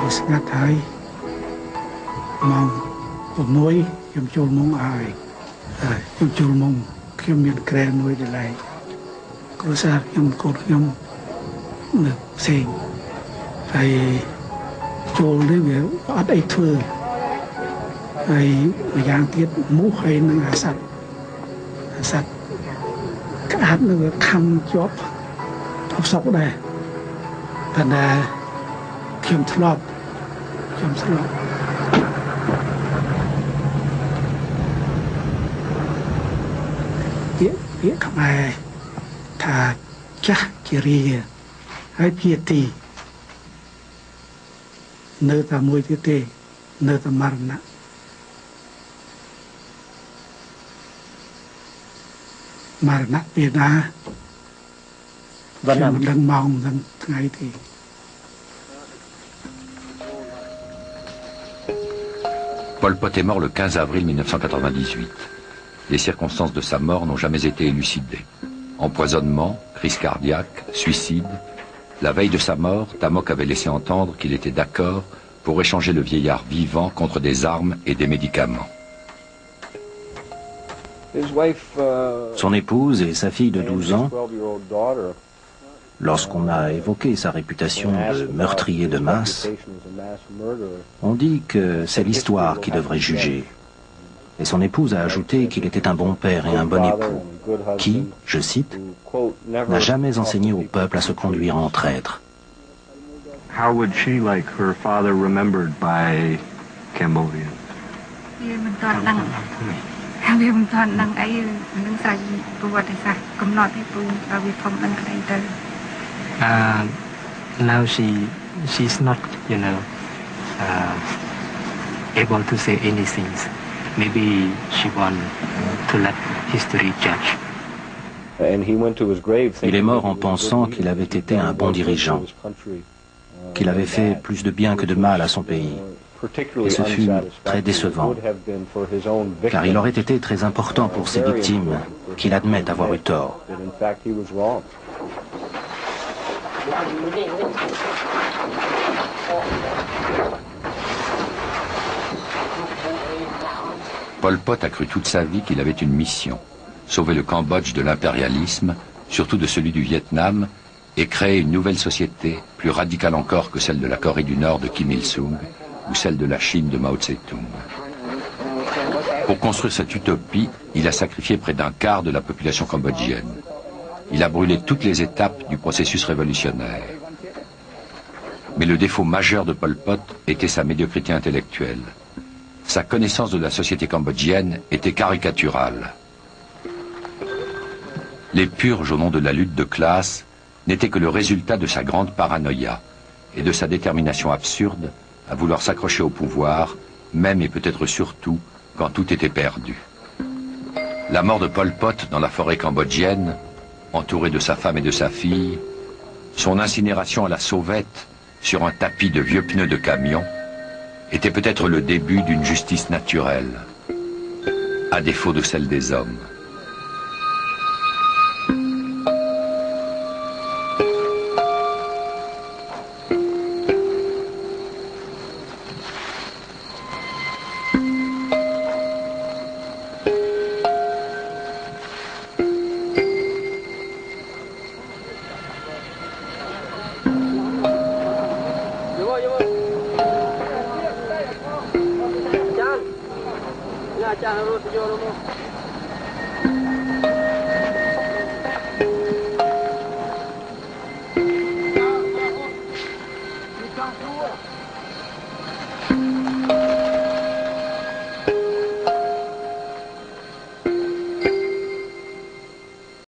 វាស្ងាត់ហើយម៉ោង6ខ្ញុំចូលមុងហើយខ្ញុំចូលមុងខ្ញុំមានក្រែមួយដែលឯងគ្រួសារខ្ញុំកូនខ្ញុំនៅផ្សេងហើយចូលនេះវាអត់អីធ្វើហើយម្យ៉ាងទៀតមូសហើយនឹងអាសត្វក្អាតនឹងវាខំជាប់អបសក់ដែរប៉ុន្តែខ្ញុំធ្លាប់ពាក្យខ្មែរថាចាស់ជារាហើយភាទីនៅតែមួយទៀតទេនៅតែមរណៈពេលណាខ្ញុំមិនដឹងម៉ោងមិនដឹងថ្ងៃទេ Pol Pot est mort le 15 avril 1998. Les circonstances de sa mort n'ont jamais été élucidées. Empoisonnement, crise cardiaque, suicide. La veille de sa mort, Tamok avait laissé entendre qu'il était d'accord pour échanger le vieillard vivant contre des armes et des médicaments. Son épouse et sa fille de 12 ans, lorsqu'on a évoqué sa réputation de meurtrier de masse, on dit que c'est l'histoire qui devrait juger. Et son épouse a ajouté qu'il était un bon père et un bon époux, qui, je cite, n'a jamais enseigné au peuple à se conduire en traître. How would she like her father remembered by Cambodia? Now she's not, able to say anything. Maybe she want to let history judge. Il est mort en pensant qu'il avait été un bon dirigeant, qu'il avait fait plus de bien que de mal à son pays. Et ce fut très décevant, car il aurait été très important pour ses victimes qu'il admette avoir eu tort. Pol Pot a cru toute sa vie qu'il avait une mission, sauver le Cambodge de l'impérialisme, surtout de celui du Vietnam, et créer une nouvelle société, plus radicale encore que celle de la Corée du Nord de Kim Il-sung, ou celle de la Chine de Mao Tse-tung. Pour construire cette utopie, il a sacrifié près d'un quart de la population cambodgienne. Il a brûlé toutes les étapes du processus révolutionnaire. Mais le défaut majeur de Pol Pot était sa médiocrité intellectuelle. Sa connaissance de la société cambodgienne était caricaturale. Les purges au nom de la lutte de classe n'étaient que le résultat de sa grande paranoïa et de sa détermination absurde à vouloir s'accrocher au pouvoir, même et peut-être surtout quand tout était perdu. La mort de Pol Pot dans la forêt cambodgienne, entouré de sa femme et de sa fille, son incinération à la sauvette sur un tapis de vieux pneus de camion, était peut-être le début d'une justice naturelle, à défaut de celle des hommes.